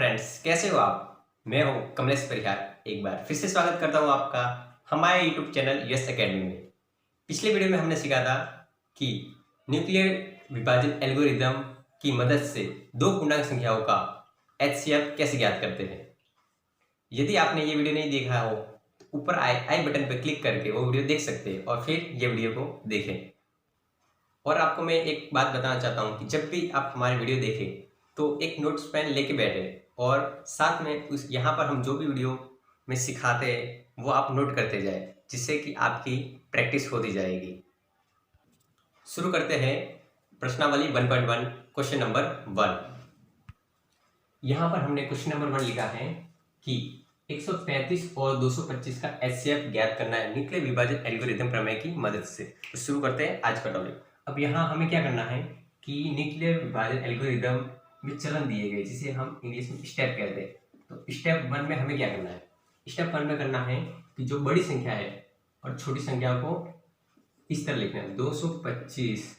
Friends, कैसे हो आप। मैं हूं कमलेश परिहार। एक बार फिर से स्वागत करता हूं आपका हमारे यूट्यूब चैनल यस एकेडमी में। पिछले वीडियो में हमने सीखा था कि न्यूक्लियर विभाजन एल्गोरिदम की मदद से दो पूर्णांक संख्याओं का एचसीएफ कैसे ज्ञात करते हैं। यदि आपने ये वीडियो नहीं देखा हो तो ऊपर आई बटन पर क्लिक करके वो वीडियो देख सकते हैं और फिर ये वीडियो को देखें। और आपको मैं एक बात बताना चाहता हूँ कि जब भी आप हमारे वीडियो देखें तो एक नोट्स पेन लेके बैठे और साथ में उस यहाँ पर हम जो भी वीडियो में सिखाते हैं वो आप नोट करते जाए, जिससे कि आपकी प्रैक्टिस होती जाएगी। शुरू करते हैं प्रश्नावली 1.1 क्वेश्चन नंबर 1। यहाँ पर हमने क्वेश्चन नंबर 1 लिखा है कि 135 और 225 का एचसीएफ ज्ञात करना है न्यूक्लियर विभाजन एल्गोरिथम प्रमेय की मदद से। तो शुरू करते हैं आज का टॉपिक। अब यहाँ हमें क्या करना है कि न्यूक्लियर विभाजन एल्गोरिथम में चलन दिए गए जिसे हम इंग्लिश में स्टेप कहते हैं। तो स्टेप 1 में हमें क्या करना है, स्टेप 1 में करना है कि जो बड़ी संख्या है और छोटी संख्या को इस तरह लिखना है 225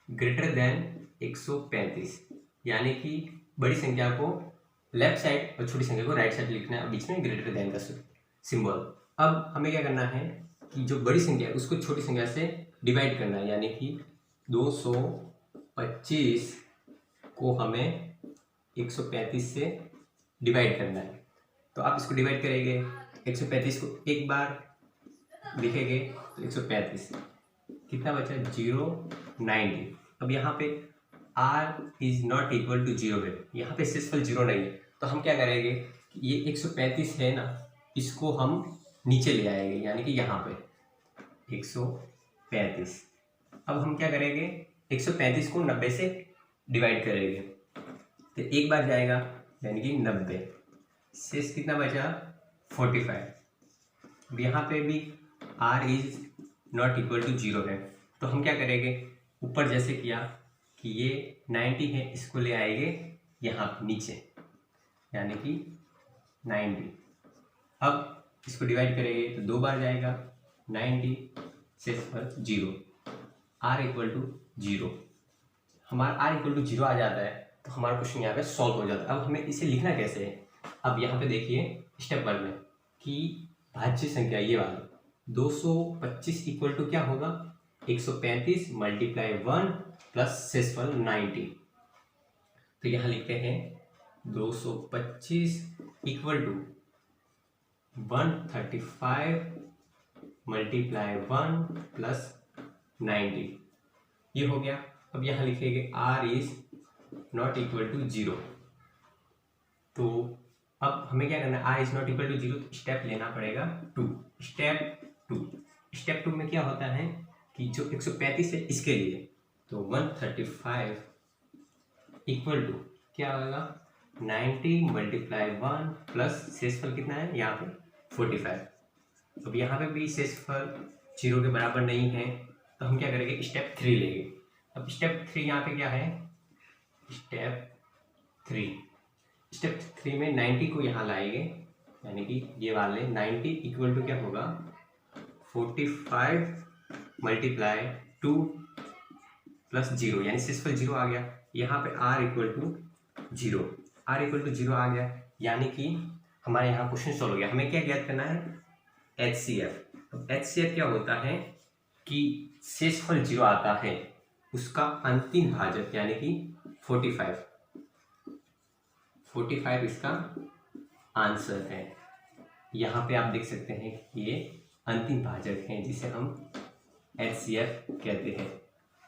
ग्रेटर देन 135, यानी कि बड़ी संख्या को लेफ्ट साइड और छोटी संख्या को राइट साइड लिखना है, बीच में ग्रेटर देन का सिंबल। अब हमें क्या करना है कि जो बड़ी संख्या है उसको छोटी संख्या से डिवाइड करना है, यानी कि 225 को हमें 135 से डिवाइड करना है। तो आप इसको डिवाइड करेंगे, 135 को एक बार लिखेंगे तो 135, कितना बचा 0, 90। अब यहाँ पे r is not equal to 0 है, यहाँ पे शेषफल 0 नहीं है। तो हम क्या करेंगे, ये 135 है ना, इसको हम नीचे ले आएंगे, यानी कि यहाँ पे 135। अब हम क्या करेंगे, 135 को 90 से डिवाइड करेंगे तो एक बार जाएगा, यानी कि 90। शेष कितना बचा 45। अब यहाँ पे भी r is not equal to 0 है, तो हम क्या करेंगे, ऊपर जैसे किया कि ये 90 है, इसको ले आएंगे यहाँ नीचे, यानी कि 90। अब इसको डिवाइड करेंगे तो दो बार जाएगा, 90 शेषफल 0, r इक्वल टू 0। हमारा r इक्वल टू 0 आ जाता है तो हमारा क्वेश्चन यहाँ पे सॉल्व हो जाता है। अब हमें इसे लिखना कैसे है, अब यहाँ पे देखिए स्टेप 1 में कि भाज्य संख्या ये वाली 225 इक्वल टू क्या होगा, 135 मल्टीप्लाई 1 प्लस शेषफल 90। तो यहाँ लिखते हैं 225 इक्वल टू 135 मल्टीप्लाई 1 प्लस 90, ये हो गया। अब यहाँ लिखेंगे r is not equal to 0। तो अब हमें क्या करना है, r is not equal to 0, तो स्टेप लेना पड़ेगा 2। स्टेप 2 में क्या होता है कि जो 135 है इसके लिए तो 135 इक्वल टू क्या होगा 90 मल्टीप्लाई 1 प्लस शेषफल कितना है यहाँ पे 45। अब यहाँ पे भी शेषफल 0 के बराबर नहीं है, तो हम क्या करेंगे, स्टेप 3 लेंगे। अब स्टेप 3 यहाँ पे क्या है, स्टेप 3 में 90 को यहाँ लाएंगे, यानी कि ये वाले 90 इक्वल टू क्या होगा 45 मल्टीप्लाई 2 प्लस 0, यानी शेषफल 0 आ गया। यहाँ पे r इक्वल टू 0 आ गया, यानी कि हमारे यहाँ क्वेश्चन सॉल्व हो गया। हमें क्या ज्ञात करना है, एचसीएफ। तो एचसीएफ क्या होता है कि शेषफल 0 आता है, उसका अंतिम भाजक यानी कि 45 इसका आंसर है। यहाँ पे आप देख सकते हैं कि ये अंतिम भाजक है जिसे हम एचसीएफ कहते हैं।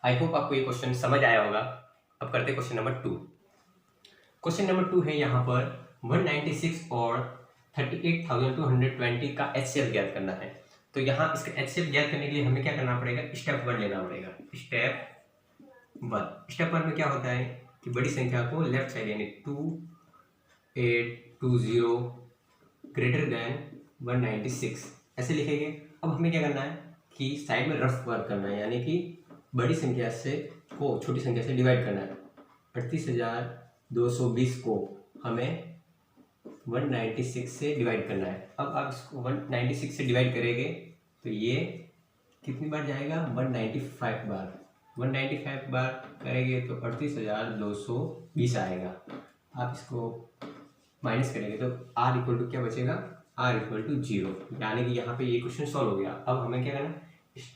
आई होप आपको ये क्वेश्चन समझ आया होगा। अब करते हैं क्वेश्चन नंबर 2। क्वेश्चन नंबर 2 है यहाँ पर 196 और 38,220 का एचसीएफ ज्ञात करना है। तो यहाँ इसका एचसीएफ ज्ञात करने के लिए हमें क्या करना पड़ेगा, स्टेप 1 लेना पड़ेगा। स्टेप 1 में क्या होता है कि बड़ी संख्या को लेफ्ट साइड यानी 2820 ग्रेटर देन 196 ऐसे लिखेंगे। अब हमें क्या करना है कि साइड में रफ वर्क करना है, यानी कि बड़ी संख्या से को छोटी संख्या से डिवाइड करना है। 38,220 को हमें 196 से डिवाइड करना है। अब आप इसको 196 से डिवाइड करेंगे तो ये कितनी बार जाएगा, 195 बार। 195 बार करेंगे तो 38,220 आएगा। आप इसको माइनस करेंगे तो आर इक्वल टू क्या बचेगा, आर इक्वल टू 0, यानी कि यहाँ पे ये क्वेश्चन सॉल्व हो गया। अब हमें क्या करना,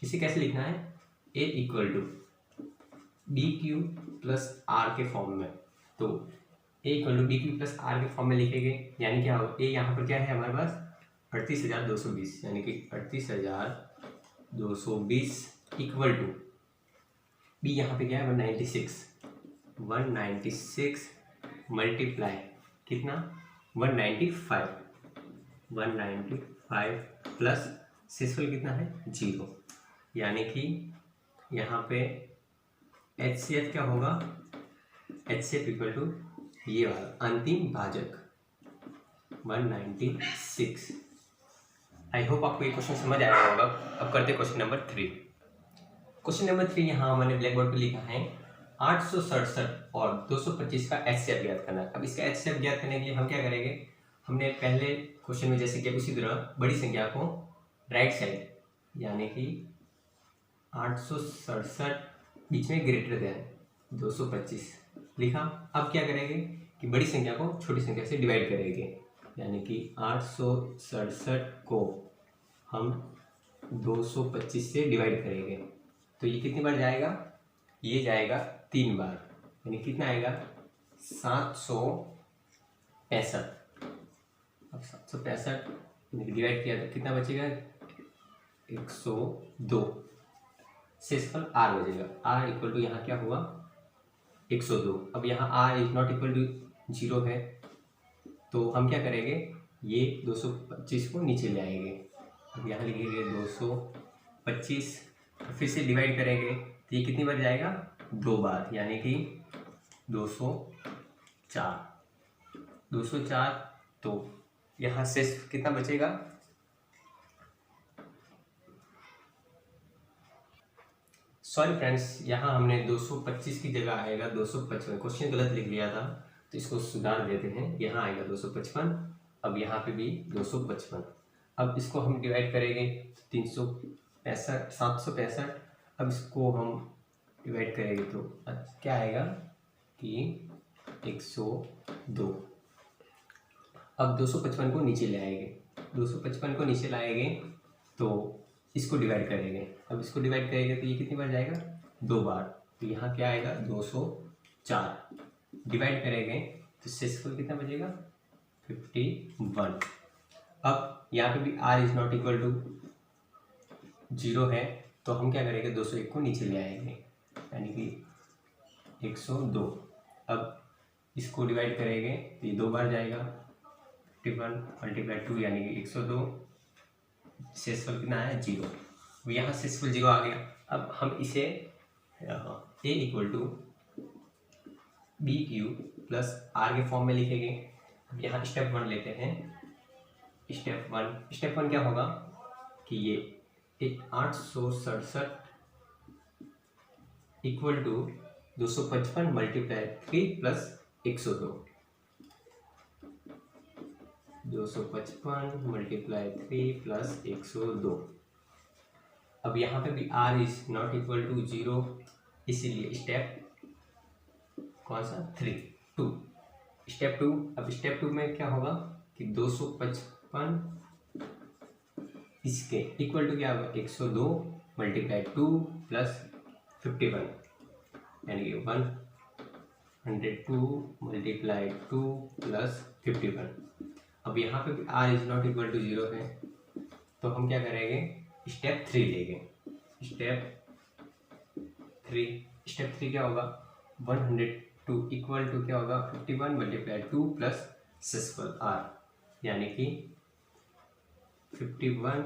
इसे कैसे लिखना है, a equal to B Q plus are के फॉर्म में। तो a equal to B Q plus are के फॉर्म में लिखेंगे, यानी क्या होगा, ए यहाँ पर क्या है हमारे पास 38,220, यानी कि 38,220 इक्वल टू बी यहाँ पे क्या है 196 मल्टीप्लाई कितना 195 प्लस शेषफल कितना है 0, यानी कि यहाँ पे HCF क्या होगा, HCF इक्वल टू ये वाला अंतिम भाजक 196। आई होप आपको ये क्वेश्चन समझ आया होगा। अब करते क्वेश्चन नंबर 3। क्वेश्चन नंबर 3 यहाँ मैंने ब्लैक बोर्ड पर लिखा है 867 और 225 का HCF ज्ञात करना है। अब इसका HCF ज्ञात करने के लिए हम क्या करेंगे, हमने पहले क्वेश्चन में जैसे किया उसी तरह बड़ी संख्या को राइट साइड, यानी कि 867 बीच में ग्रेटर देन 225 लिखा। अब क्या करेंगे कि बड़ी संख्या को छोटी संख्या से डिवाइड करेंगे, यानी कि 867 को हम 225 से डिवाइड करेंगे तो ये कितनी बार जाएगा, ये जाएगा 3 बार, यानी कितना आएगा 765। अब 765 डिवाइड किया तो कितना बचेगा 102, शेषफल r बचेगा, r इक्वल टू यहाँ क्या हुआ 102। अब यहाँ r is not equal to 0 है तो हम क्या करेंगे, ये 225 को नीचे ले आएंगे। अब यहाँ लिखेंगे 225, फिर से डिवाइड करेंगे तो ये कितनी बार जाएगा 2 बार, यानी कि 204। तो यहाँ शेष कितना बचेगा, सॉरी फ्रेंड्स, यहाँ हमने 225 की जगह आएगा 255, क्वेश्चन गलत लिख लिया था तो इसको सुधार देते हैं, यहाँ आएगा 255। अब यहाँ पे भी 255। अब इसको हम डिवाइड करेंगे 365 765। अब इसको हम डिवाइड करेंगे तो क्या आएगा कि 102। अब 255 को नीचे ले आएंगे, 255 को नीचे लाएंगे तो इसको डिवाइड करेंगे। अब इसको डिवाइड करेंगे तो ये कितनी बार जाएगा 2 बार, तो यहाँ क्या आएगा 204। डिवाइड करेंगे तो शेषफल कितना बचेगा 51। अब यहाँ पे भी r is not equal to 0 है तो हम क्या करेंगे 201 को नीचे ले आएंगे, यानी कि 102। अब इसको डिवाइड करेंगे तो ये 2 बार जाएगा 51 मल्टीप्लाई 2, यानी कि 102, शेषफल कितना है 0। यहाँ शेषफल 0 आ गया। अब हम इसे a equal to B Q plus are के फॉर्म में लिखेंगे। यहाँ स्टेप 1 लेते हैं। स्टेप वन क्या होगा कि ये 867 equal to 255 multiply 3 plus 102, 255 multiply 3 plus 102। अब यहाँ पे भी r is not equal to 0, इसीलिए स्टेप कौन सा 2। स्टेप 2। अब स्टेप 2 में क्या होगा कि 255 इसके इक्वल टू क्या होगा 102 मल्टीप्लाई 2 प्लस 51, यानी कि 102 मल्टीप्लाई 2 प्लस 51। अब यहाँ पे भी r is not equal to 0 है तो हम क्या करेंगे स्टेप 3 लेंगे। स्टेप 3 क्या होगा 102 इक्वल टू क्या होगा 51 मल्टीप्लाई 2 प्लस शेषफल r, यानी कि 51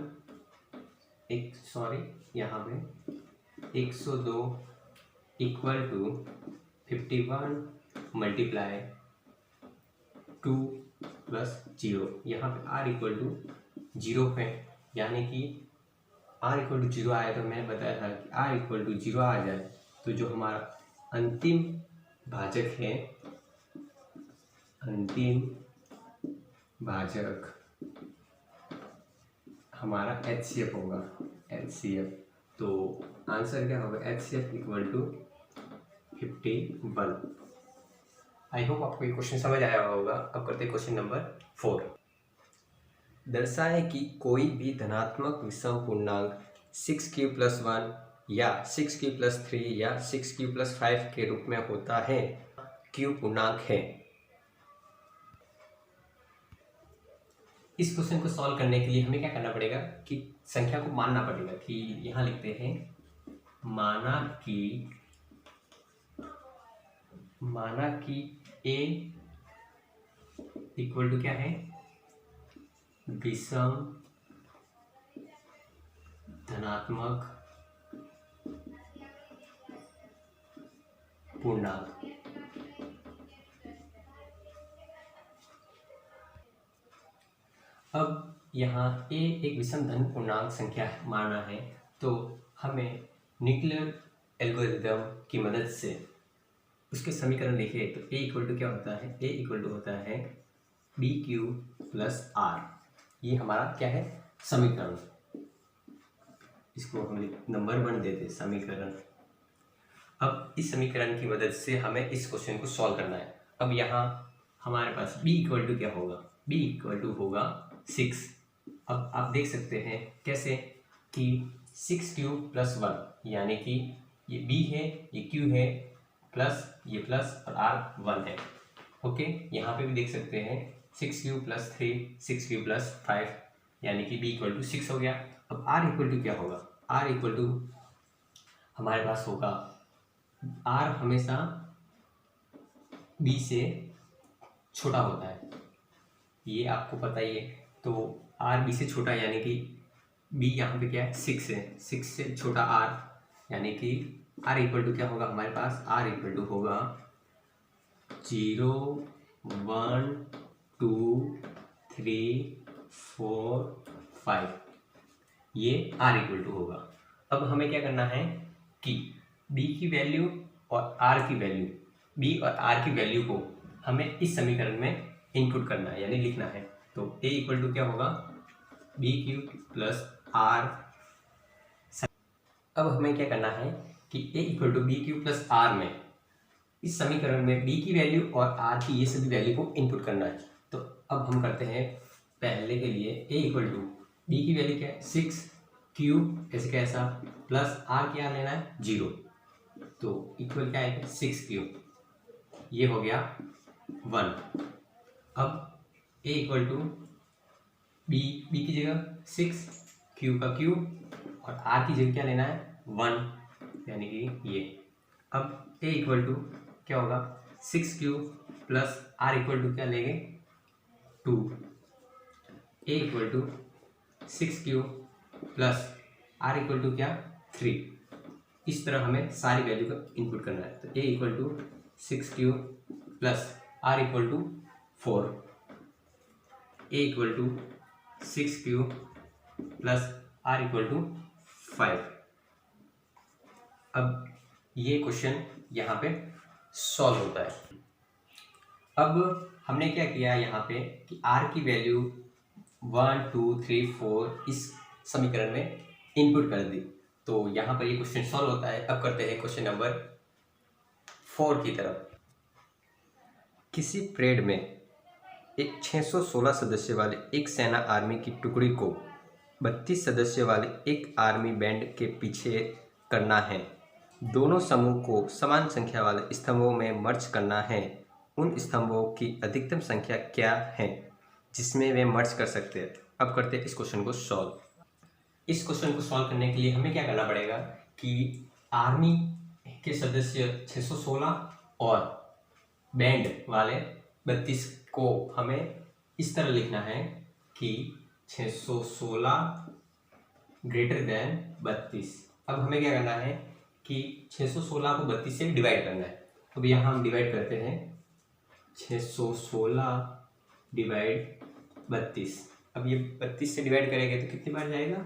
यहाँ पे 102 इक्वल टू 51 मल्टीप्लाई 2 प्लस 0। यहाँ पे r इक्वल टू 0 है, यानी कि r इक्वल टू 0 आया तो मैंने बताया था कि r इक्वल टू 0 आ जाए तो जो हमारा अंतिम भाजक है, अंतिम भाजक हमारा HCF होगा, HCF। तो आंसर क्या होगा HCF equal to 51। I hope आपको ये क्वेश्चन समझ आया होगा। अब करते हैं क्वेश्चन नंबर 4। दर्शाएं कि कोई भी धनात्मक विषम पूर्णांक 6q+1 या 6q+3 या 6q+5 के रूप में होता है। q पूर्णांक है। इस क्वेश्चन को सॉल्व करने के लिए हमें क्या करना पड़ेगा कि संख्या को मानना पड़ेगा कि यहाँ लिखते हैं माना कि a इक्वल टू क्या है, विषम धनात्मक पूर्णांक। अब यहाँ a एक विषम धन पूर्णांक संख्या माना है, तो हमें न्यूक्लियर एल्गोरिथम की मदद से उसके समीकरण लिखे तो a इक्वल टू क्या होता है, a इक्वल टू होता है BQ+R। ये हमारा क्या है, समीकरण। इसको हम नंबर 1 देते समीकरण। अब इस समीकरण की मदद से हमें इस क्वेश्चन को सॉल्व करना है। अब यहाँ हमारे पास b इक्वल टू क्या होगा, b इक्वल टू होगा 6। अब आप देख सकते हैं कैसे कि 6q+1 यानी कि ये b है, ये q है, प्लस ये प्लस और r 1 है। ओके, यहाँ पे भी देख सकते हैं 6q+3 6q+5 यानी कि b इक्वल टू 6 हो गया। अब r इक्वल टू क्या होगा, r इक्वल टू हमारे पास होगा, r हमेशा b से छोटा होता है, ये आपको पता ही है। तो r b से छोटा यानी कि b यहाँ पे क्या है, 6 है, 6 से छोटा r यानी कि r इक्वल टू क्या होगा हमारे पास, r इक्वल टू होगा 0 1 2 3 4 5, ये r इक्वल टू होगा। अब हमें क्या करना है कि b की वैल्यू और r की वैल्यू, b और r की वैल्यू को हमें इस समीकरण में इनपुट करना है यानी लिखना है। तो a इक्वल टू क्या होगा, BQ+R। अब हमें क्या करना है कि a इक्वल टू BQ+R में इस समीकरण में b की वैल्यू और r की ये सभी वैल्यू को इनपुट करना है। तो अब हम करते हैं पहले के लिए a इक्वल टू b की वैल्यू क्या है 6q, ऐसे कैसा, प्लस r क्या लेना है 0, तो इक्वल क्या है 6q, ये हो गया 1। अब a इक्वल टू b की जगह 6, q का q और r की जगह क्या लेना है 1 यानी कि ये। अब a इक्वल टू क्या होगा 6q plus r equal to क्या लेंगे 2, a equal to 6q plus r equal to क्या 3। इस तरह हमें सारी वैल्यू का इनपुट करना है। तो a equal to 6q plus r equal to 4, a equal to 6q plus r equal to 5। अब ये क्वेश्चन यहाँ पे सॉल्व होता है। अब हमने क्या किया यहाँ पे कि r की वैल्यू 1 2 3 4 इस समीकरण में इनपुट कर दी, तो यहाँ पर ये क्वेश्चन सॉल्व होता है। अब करते हैं क्वेश्चन नंबर 4 की तरफ। किसी परेड में एक 616 सदस्य वाले एक सेना आर्मी की टुकड़ी को 32 सदस्य वाले एक आर्मी बैंड के पीछे करना है। दोनों समूह को समान संख्या वाले स्तंभों में मर्ज करना है। उन स्तंभों की अधिकतम संख्या क्या है जिसमें वे मर्ज कर सकते हैं। अब करते हैं इस क्वेश्चन को सॉल्व। इस क्वेश्चन को सॉल्व करने के लिए हमें क्या करना पड़ेगा कि आर्मी के सदस्य 616 और बैंड वाले 32 को हमें इस तरह लिखना है कि 616 ग्रेटर देन 32। अब हमें क्या करना है कि 616 को 32 से डिवाइड करना है। अब यहाँ हम डिवाइड करते हैं 616 डिवाइड 32। अब ये 32 से डिवाइड करेंगे तो कितनी बार जाएगा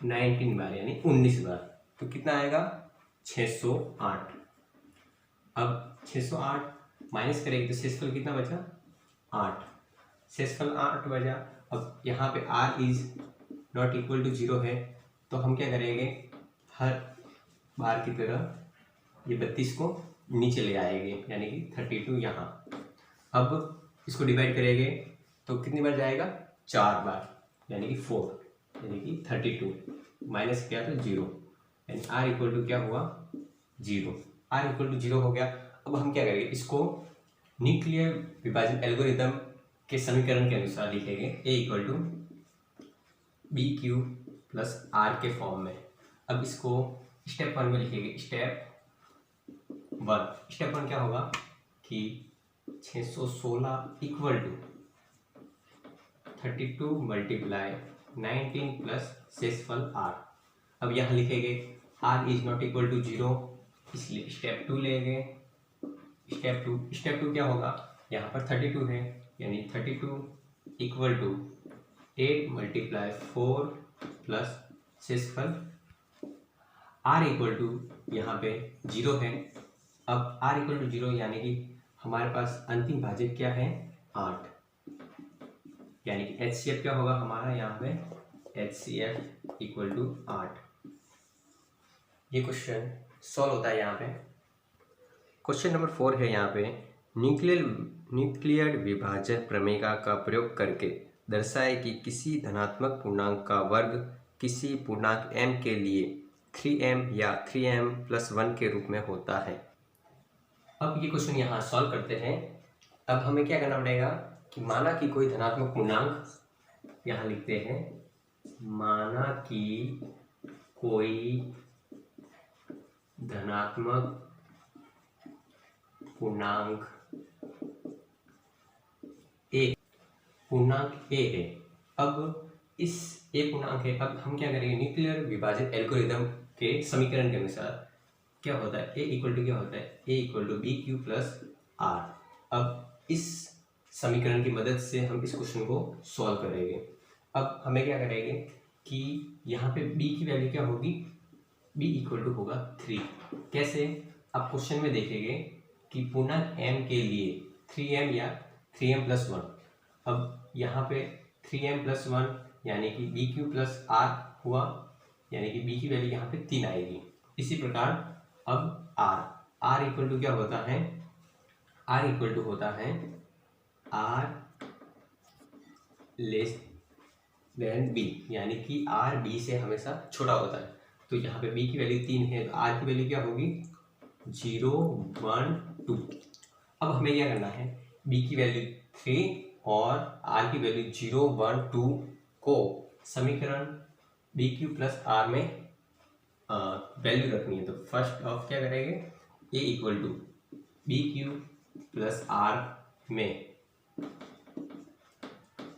19 बार यानी 19 बार। तो कितना आएगा 608। अब 608 माइनस करेंगे तो शेषफल कितना बचा 8, शेषफल 8 बचा। अब यहाँ पे r is not equal to 0 है, तो हम क्या करेंगे हर बार की तरह ये 32 को नीचे ले आएंगे, यानी कि 32 यहाँ। अब इसको डिवाइड करेंगे तो कितनी बार जाएगा, 4 बार, यानी कि 4, यानी कि 32 माइनस किया तो 0, यानी r इक्वल टू क्या हुआ, 0। r इक्वल टू 0 हो गया। अब हम क्या करेंगे, इसको न्यूक्लियर विभाजन एल्गोरिदम के समीकरण के अनुसार लिखेंगे, a equal to B Q plus are के फॉर्म में। अब इसको स्टेप 1 में लिखेंगे, स्टेप वन क्या होगा कि 616 इक्वल टू 32 मल्टीप्लाई 19 प्लस शेषफल r। अब यहाँ लिखेंगे r is not equal to 0, इसलिए स्टेप 2 लेंगे। स्टेप टू क्या होगा, यहाँ पर 32 है, यानी 32 इक्वल टू 8 मल्टीप्लाई 4 प्लस शेषफल r इक्वल टू यहाँ पे 0 है। अब r इक्वल टू 0 यानी कि हमारे पास अंतिम भाजक क्या है, 8, यानी कि HCF क्या होगा हमारा यहाँ पे, HCF इक्वल टू 8। ये क्वेश्चन सॉल्व होता है यहाँ पे। क्वेश्चन नंबर 4 है यहाँ पे, न्यूक्लियर विभाजन प्रमेय का प्रयोग करके दर्शाए कि किसी धनात्मक पूर्णांक का वर्ग किसी पूर्णांक m के लिए 3m या 3m प्लस 1 के रूप में होता है। अब ये क्वेश्चन यहाँ सॉल्व करते हैं। अब हमें क्या करना पड़ेगा कि माना कि कोई धनात्मक पूर्णांक, यहाँ लिखते हैं, माना कि कोई धनात्मक पूर्णांक ए है। अब इस ए पूर्णांक है। अब हम क्या करेंगे, न्यूक्लियर विभाजन एल्गोरिदम के समीकरण के अनुसार क्या होता है, ए इक्वल टू क्या होता है, a equal to B Q plus are. अब इस समीकरण की मदद से हम इस क्वेश्चन को सॉल्व करेंगे। अब हमें क्या करेंगे कि यहाँ पे b की वैल्यू क्या होगी, b इक्वल टू होगा 3। कैसे, आप क्वेश्चन में देखेंगे कि पूर्णांक m के लिए 3m या 3m प्लस 1। अब यहाँ पे 3m प्लस 1 यानी कि बी क्यू प्लस आर हुआ, यानी कि b की वैल्यू यहाँ पे 3 आएगी। इसी प्रकार अब r इक्वल टू क्या होता है, r इक्वल टू होता है r लेस देन b, यानी कि r b से हमेशा छोटा होता है। तो यहाँ पे b की वैल्यू 3 है, तो r की वैल्यू क्या होगी, 0 1 2। अब हमें क्या करना है, b की वैल्यू 3 और r की वैल्यू 0 1 2 को समीकरण बी क्यू प्लस आर में वैल्यू रखनी है। तो फर्स्ट ऑफ क्या करेंगे, a equal to B Q plus R में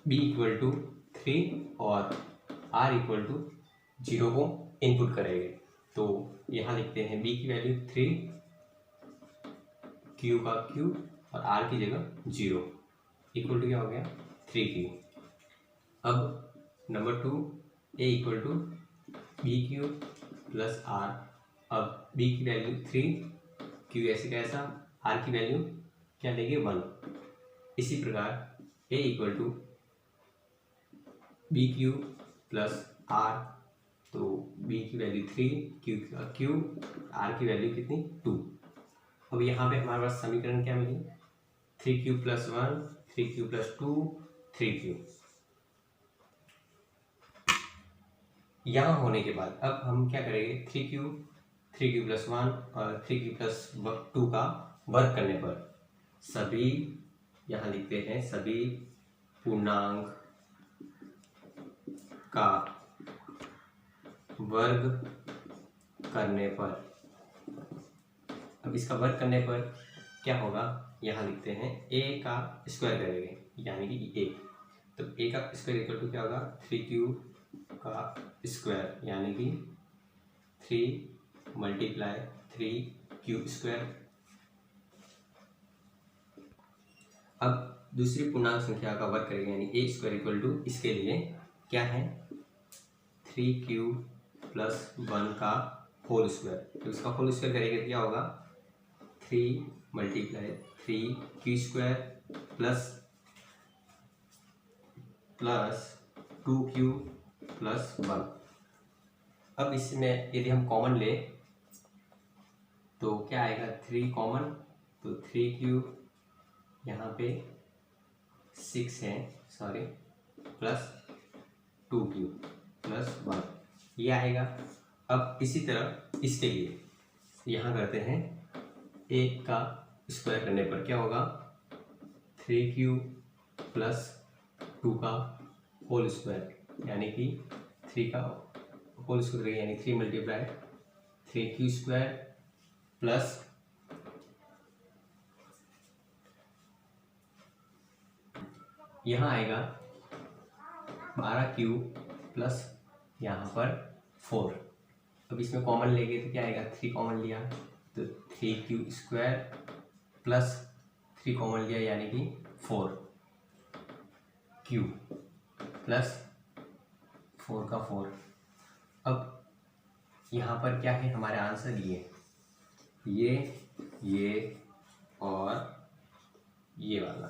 b इक्वल टू 3 और r इक्वल टू 0 को इनपुट करेंगे। तो यहाँ लिखते हैं b की वैल्यू 3, q का q और r की जगह 0 इक्वल टू क्या हो गया, 3q। अब number 2, a equal to B Q plus are. अब b की वैल्यू 3, q ऐसे कैसा, r की वैल्यू क्या लेंगे, 1। इसी प्रकार a equal to B Q plus R, तो b की वैल्यू 3, q का q, r की वैल्यू कितनी, 2। अब यहाँ पे हमारे पास समीकरण क्या मिली, 3q plus 1, 3q plus 2, 3q। यहाँ होने के बाद अब हम क्या करेंगे, 3q प्लस 1 और 3q प्लस 2 का वर्ग करने पर सभी, यहाँ लिखते हैं, सभी पूर्णांक का वर्ग करने पर, अब इसका वर्ग करने पर क्या होगा, यहाँ लिखते हैं a का स्क्वायर करेंगे, यानी कि a। तो a का स्क्वायर इक्वल टू क्या होगा, 3q का स्क्वायर, यानी कि 3 मल्टीप्लाई 3q स्क्वायर। अब दूसरी पूर्णांक संख्या का वर्ग करेंगे, यानी a स्क्वायर इक्वल टू, इसके लिए क्या है, 3q प्लस 1 का होल स्क्वायर। तो इसका होल स्क्वायर करेंगे तो क्या होगा, 3 multiply 3q square plus 2q plus 1। अब इसमें यदि हम कॉमन ले तो क्या आएगा 3 कॉमन, तो 3 क्यूब यहाँ पे 6 है, सॉरी, प्लस 2 क्यूब प्लस 1 ये आएगा। अब इसी तरह इसके लिए यहाँ करते हैं, 1 का स्क्वायर करने पर क्या होगा 3 क्यूब प्लस 2 का होल स्क्वायर, यानी कि 3 का होल स्क्वायर यानी 3 मल्टीप्लाई 3 क्यू स्क्वायर प्लस यहाँ आएगा 12 क्यूब प्लस यहाँ पर 4। अब इसमें कॉमन लेंगे तो क्या आएगा 3 कॉमन लिया तो 3 क्यू स्क्वायर प्लस 3 कॉमन लिया यानी कि 4 क्यू प्लस 4 का 4। अब यहाँ पर क्या है हमारे आंसर ये और ये वाला।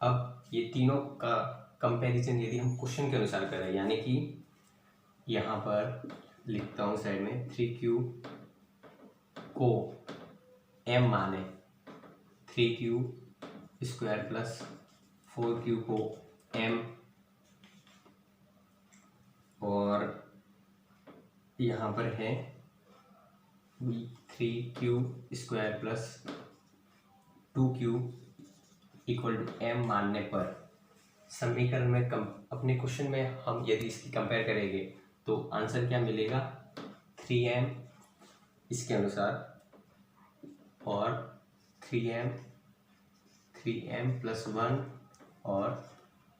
अब ये तीनों का कंपैरिजन यदि हम क्वेश्चन के अनुसार करें, यानी कि यहाँ पर लिखता हूँ साइड में 3 को m माने 3 स्क्वायर प्लस 4 को m, और यहाँ पर है 3 square plus 2 equal to m मानने पर समीकरण में अपने क्वेश्चन में हम यदि इसकी कंपेयर करेंगे तो आंसर क्या मिलेगा 3m इसके अनुसार, और 3m प्लस 1 और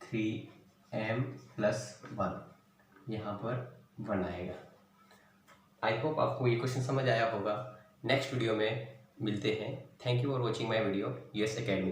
3m प्लस 1 यहाँ पर 1 आएगा। आई होप आपको ये क्वेश्चन समझ आया होगा। नेक्स्ट वीडियो में मिलते हैं। Thank you for watching my video US academy.